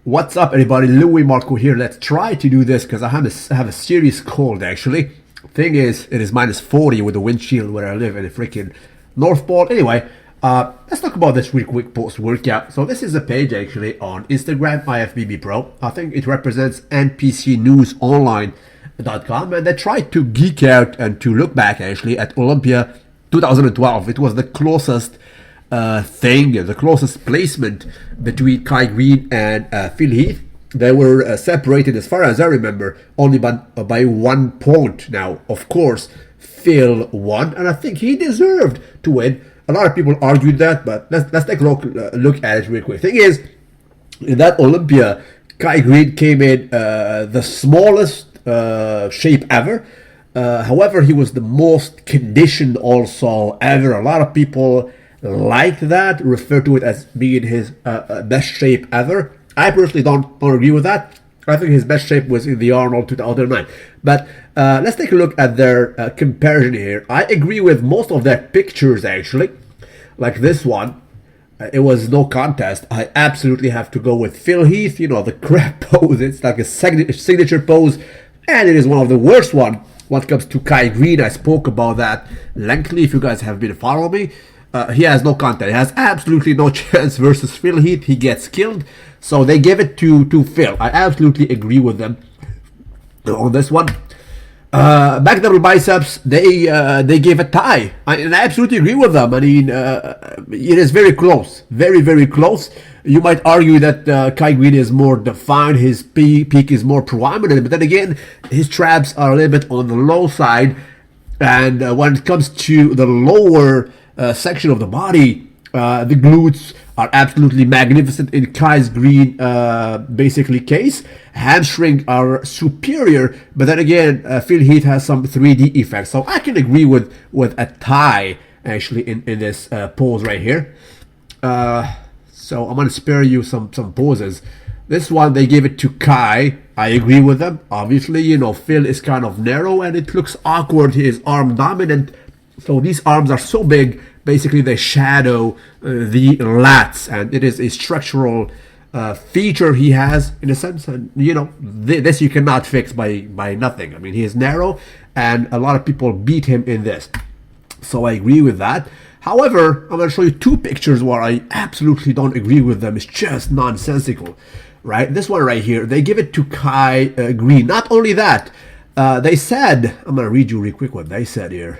What's up, everybody? Luimarco here. Let's try to do this because I have a serious cold, actually. Thing is, it is -40 with the wind chill where I live in the freaking North Pole. Anyway, let's talk about this real quick post-workout. So this is a page, actually, on Instagram, IFBB Pro. I think it represents NPCNewsOnline.com, and they tried to geek out and to look back, actually, at Olympia 2012. It was the closest the closest placement between Kai Greene and Phil Heath. They were separated, as far as I remember, only by 1 point. Now, of course, Phil won, and I think he deserved to win. A lot of people argued that, but let's take a look at it real quick. Thing is, in that Olympia, Kai Greene came in the smallest shape ever. However, he was the most conditioned also ever. A lot of people like that, refer to it as being his best shape ever. I personally don't agree with that. I think his best shape was in the Arnold 2009. But let's take a look at their comparison here. I agree with most of their pictures, actually. Like this one, it was no contest. I absolutely have to go with Phil Heath. You know, the crab pose. It's like a signature pose, and it is one of the worst one when it comes to Kai Greene. I spoke about that lengthily if you guys have been following me. He has no content. He has absolutely no chance versus Phil Heath. He gets killed. So they give it to Phil. I absolutely agree with them on this one. Back double biceps, they gave a tie. And I absolutely agree with them. I mean, it is very close. Very, very close. You might argue that Kai Greene is more defined. His peak is more prominent. But then again, his traps are a little bit on the low side. And when it comes to the lower section of the body, the glutes are absolutely magnificent in Kai Greene basically case. Hamstring are superior, but then again, Phil Heath has some 3D effects, so I can agree with a tie actually in this pose right here. So I'm gonna spare you some poses. This one they gave it to Kai. I agree with them. Obviously, you know, Phil is kind of narrow and it looks awkward. He is arm dominant. So these arms are so big, basically they shadow the lats, and it is a structural feature he has in a sense. And you know, this you cannot fix by nothing. I mean, he is narrow, and a lot of people beat him in this. So I agree with that. However, I'm going to show you two pictures where I absolutely don't agree with them. It's just nonsensical, right? This one right here, they give it to Kai Greene. Not only that, they said, I'm going to read you real quick what they said here.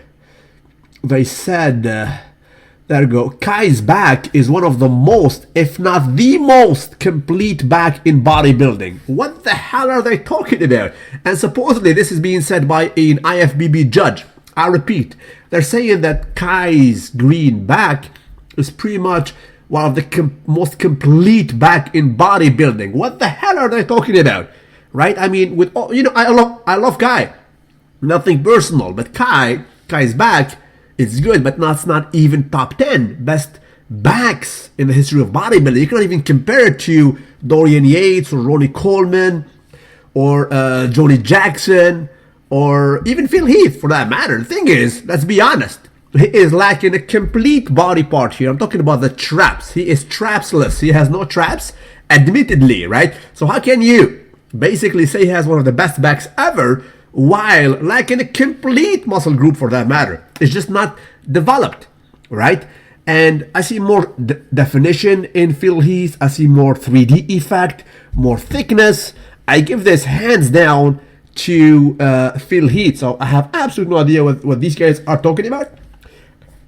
They said, there you go, Kai's back is one of the most, if not the most, complete back in bodybuilding. What the hell are they talking about? And supposedly this is being said by an IFBB judge. I repeat, they're saying that Kai Greene back is pretty much one of the most complete back in bodybuilding. What the hell are they talking about? Right? I mean, with all, you know, I love Kai. Nothing personal, but Kai's back, it's good, but it's not even top 10 best backs in the history of bodybuilding. You cannot even compare it to Dorian Yates or Ronnie Coleman or Johnny Jackson or even Phil Heath for that matter. The thing is, let's be honest, he is lacking a complete body part here. I'm talking about the traps. He is trapsless. He has no traps, admittedly, right? So how can you basically say he has one of the best backs ever while lacking a complete muscle group for that matter? It's just not developed, right? And I see more definition in Phil Heath. I see more 3D effect, more thickness. I give this hands down to Phil Heath. So I have absolutely no idea what these guys are talking about.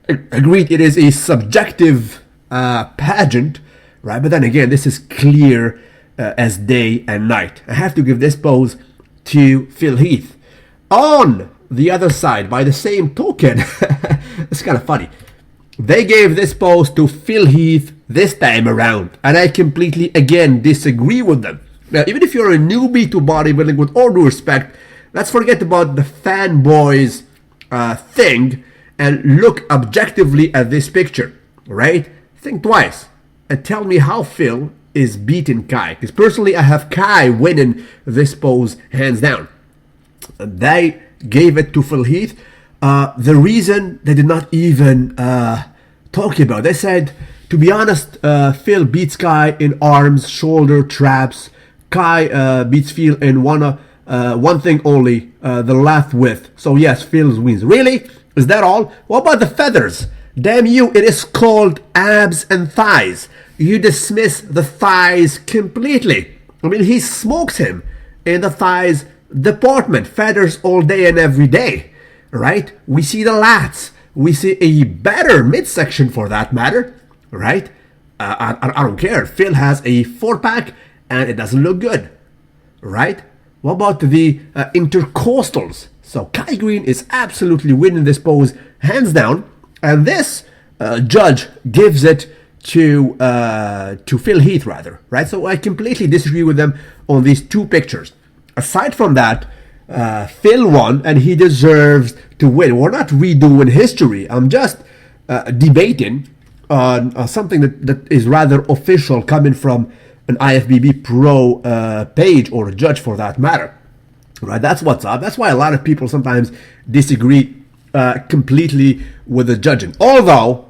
Agreed, it is a subjective pageant, right? But then again, this is clear as day and night. I have to give this pose to Phil Heath. On the other side, by the same token, it's kind of funny, they gave this pose to Phil Heath this time around, and I completely, again, disagree with them. Now, even if you're a newbie to bodybuilding, with all due respect, let's forget about the fanboys thing and look objectively at this picture, right? Think twice and tell me how Phil is beating Kai. Because personally, I have Kai winning this pose hands down. They gave it to Phil Heath. The reason they did not even talk about, they said To be honest, Phil beats Kai in arms, shoulder, traps. Kai beats Phil in one thing only, the left width. So yes, Phil wins. Really? Is that all? What about the feathers? Damn you, it is called abs and thighs. You dismiss the thighs completely. I mean, he smokes him in the thighs department. Feathers all day and every day, right? We see the lats. We see a better midsection for that matter, right? I don't care. Phil has a 4-pack and it doesn't look good, right? What about the intercostals? So Kai Greene is absolutely winning this pose, hands down. And this judge gives it to Phil Heath, rather, right? So I completely disagree with them on these two pictures. Aside from that, Phil won, and he deserves to win. We're not redoing history. I'm just debating on something that is rather official, coming from an IFBB Pro page, or a judge for that matter. Right? That's what's up. That's why a lot of people sometimes disagree completely with the judging. Although,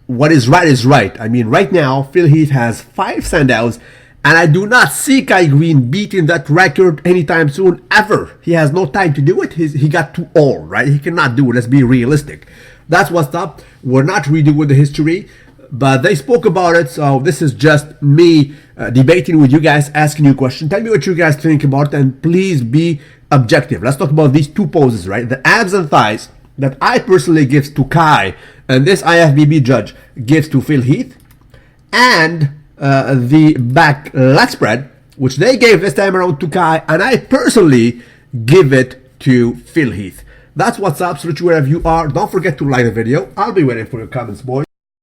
what is right. I mean, right now, Phil Heath has 5 standouts, and I do not see Kai Greene beating that record anytime soon, ever. He has no time to do it. He got too old, right? He cannot do it. Let's be realistic. That's what's up. We're not redoing the history, but they spoke about it, so this is just me debating with you guys, asking you a question. Tell me what you guys think about it, and please be objective. Let's talk about these two poses, right? The abs and thighs that I personally gives to Kai, and this IFBB judge gives to Phil Heath, and the back lat spread, which they gave this time around to Kai, and I personally give it to Phil Heath. That's what's up. Salute you wherever you are. Don't forget to like the video. I'll be waiting for your comments, boys.